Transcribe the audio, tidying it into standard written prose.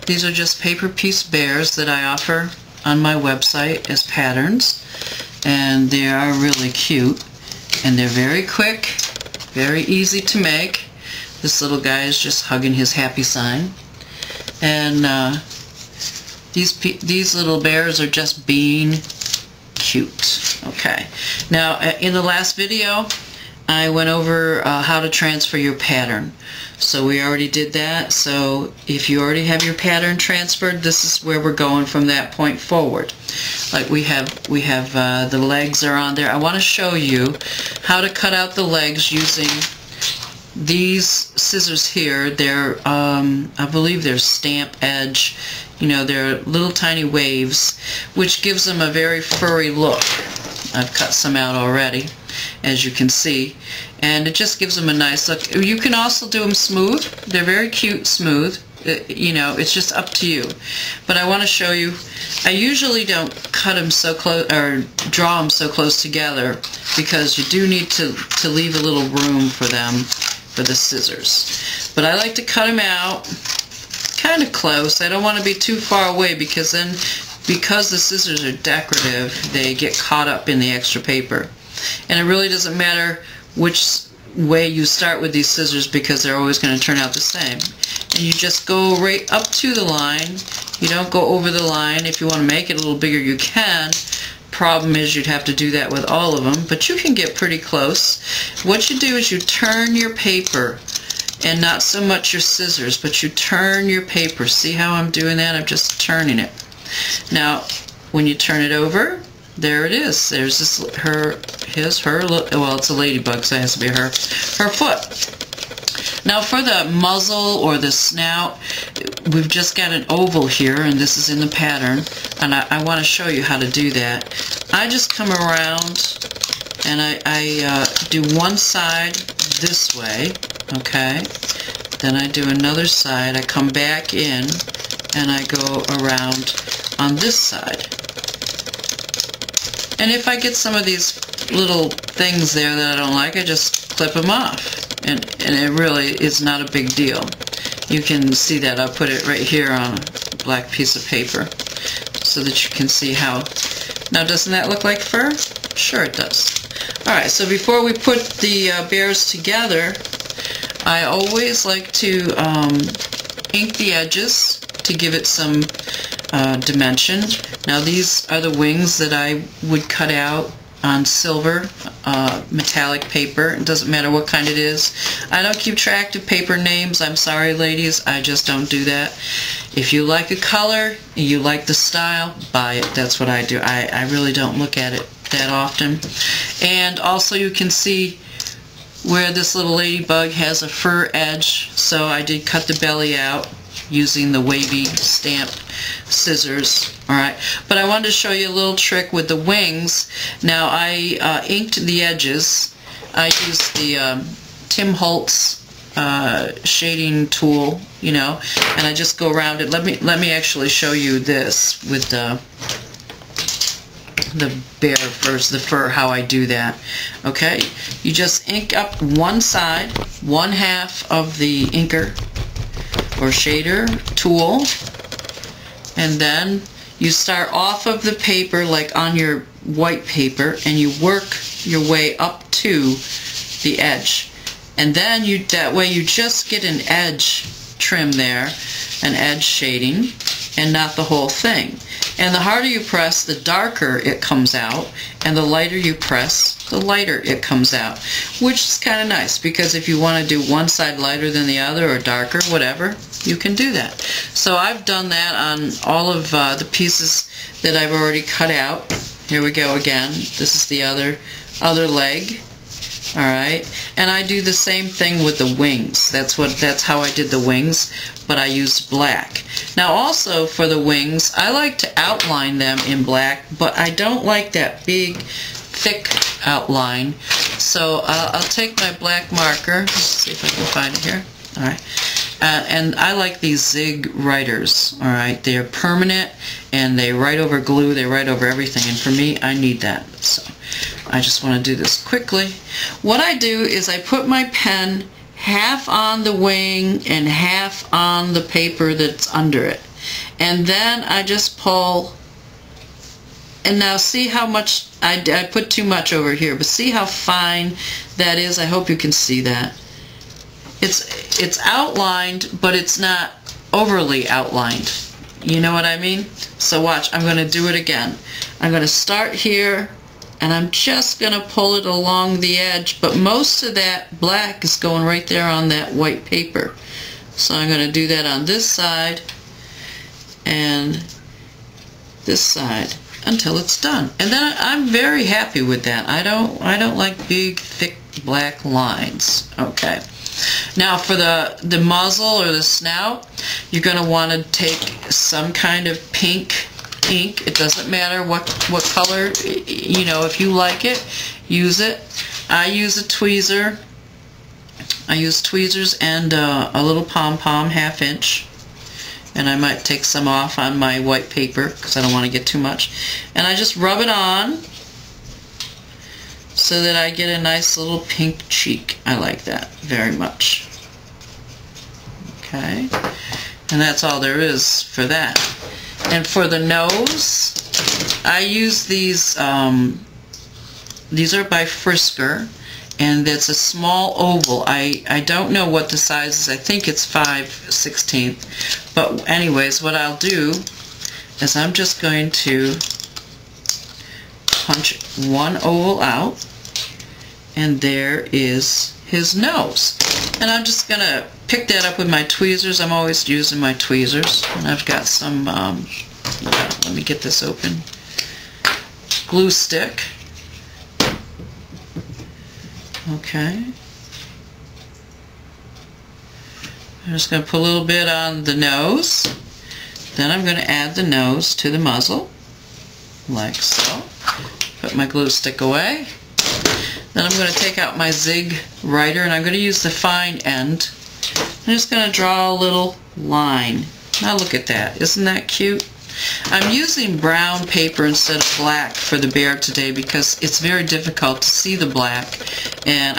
These are just paper piece bears that I offer on my website as patterns, and they are really cute, and they're very quick, very easy to make. This little guy is just hugging his happy sign, and these little bears are just being cute. Okay, now in the last video I went over how to transfer your pattern. So we already did that. So if you already have your pattern transferred, this is where we're going from that point forward. Like we have the legs are on there. I want to show you how to cut out the legs using these scissors here. They're I believe they're stamp edge. You know, they're little tiny waves, which gives them a very furry look. I've cut some out already, as you can see, and it just gives them a nice look. You can also do them smooth. They're very cute smooth. You know, it's just up to you. But I want to show you, I usually don't cut them so close or draw them so close together, because you do need to leave a little room for them, for the scissors. But I like to cut them out kind of close. I don't want to be too far away, because then, because the scissors are decorative, they get caught up in the extra paper. And it really doesn't matter which way you start with these scissors, because they're always going to turn out the same. And you just go right up to the line. You don't go over the line. If you want to make it a little bigger, you can. Problem is, you'd have to do that with all of them, but you can get pretty close. What you do is you turn your paper, and not so much your scissors, but you turn your paper. See how I'm doing that? I'm just turning it. Now, when you turn it over, there it is. There's this her well, it's a ladybug, so it has to be her foot. Now for the muzzle or the snout, we've just got an oval here, and this is in the pattern, and I want to show you how to do that. I just come around and I do one side this way, okay? Then I do another side. I come back in and I go around on this side. And if I get some of these little things there that I don't like, I just clip them off. And it really is not a big deal. You can see that. I'll put it right here on a black piece of paper so that you can see how. Now, doesn't that look like fur? Sure it does. Alright, so before we put the bears together, I always like to ink the edges to give it some dimension. Now these are the wings that I would cut out on silver metallic paper. It doesn't matter what kind it is. I don't keep track of paper names. I'm sorry, ladies, I just don't do that. If you like a color and you like the style, buy it. That's what I do. I really don't look at it that often. And also you can see where this little ladybug has a fur edge, so I did cut the belly out using the wavy stamp scissors. Alright, but I wanted to show you a little trick with the wings. Now I inked the edges. I used the Tim Holtz shading tool, you know, and I just go around it. Let me actually show you this with the bear first, the fur, how I do that. Okay, you just ink up one side, one half of the inker or shader tool, and then you start off of the paper like on your white paper, and you work your way up to the edge, and then that way you just get an edge trim there, an edge shading, and not the whole thing. And the harder you press, the darker it comes out, and the lighter you press, the lighter it comes out, which is kind of nice, because if you want to do one side lighter than the other or darker, whatever, you can do that. So I've done that on all of the pieces that I've already cut out. Here we go again. This is the other leg. Alright, and I do the same thing with the wings. That's how I did the wings, but I used black. Now also for the wings, I like to outline them in black, but I don't like that big thick outline. So I'll take my black marker. Let's see if I can find it here. Alright, and I like these Zig writers. Alright, they're permanent and they write over glue, they write over everything, and for me, I need that. So I just want to do this quickly. What I do is I put my pen half on the wing and half on the paper that's under it. And then I just pull, and now see how much, I put too much over here, but see how fine that is? I hope you can see that. It's outlined, but it's not overly outlined. You know what I mean? So watch, I'm going to do it again. I'm going to start here, and I'm just going to pull it along the edge, but most of that black is going right there on that white paper. So I'm going to do that on this side and this side until it's done. And then I'm very happy with that. I don't like big, thick black lines. Okay. Now for the muzzle or the snout, you're going to want to take some kind of pink ink. It doesn't matter what color, you know, if you like it, use it. I use a tweezer. I use tweezers and a little pom-pom, 1/2 inch. And I might take some off on my white paper because I don't want to get too much. And I just rub it on so that I get a nice little pink cheek. I like that very much. Okay, and that's all there is for that. And for the nose, I use these are by Frisker, and it's a small oval. I don't know what the size is. I think it's 5/16. But anyways, what I'll do is I'm just going to punch one oval out, and there is his nose. And I'm just going to pick that up with my tweezers. I'm always using my tweezers. And I've got some, let me get this open, glue stick. Okay. I'm just going to put a little bit on the nose. Then I'm going to add the nose to the muzzle, like so. Put my glue stick away. Then I'm going to take out my zig writer, and I'm going to use the fine end. I'm just going to draw a little line. Now look at that. Isn't that cute? I'm using brown paper instead of black for the bear today because it's very difficult to see the black, and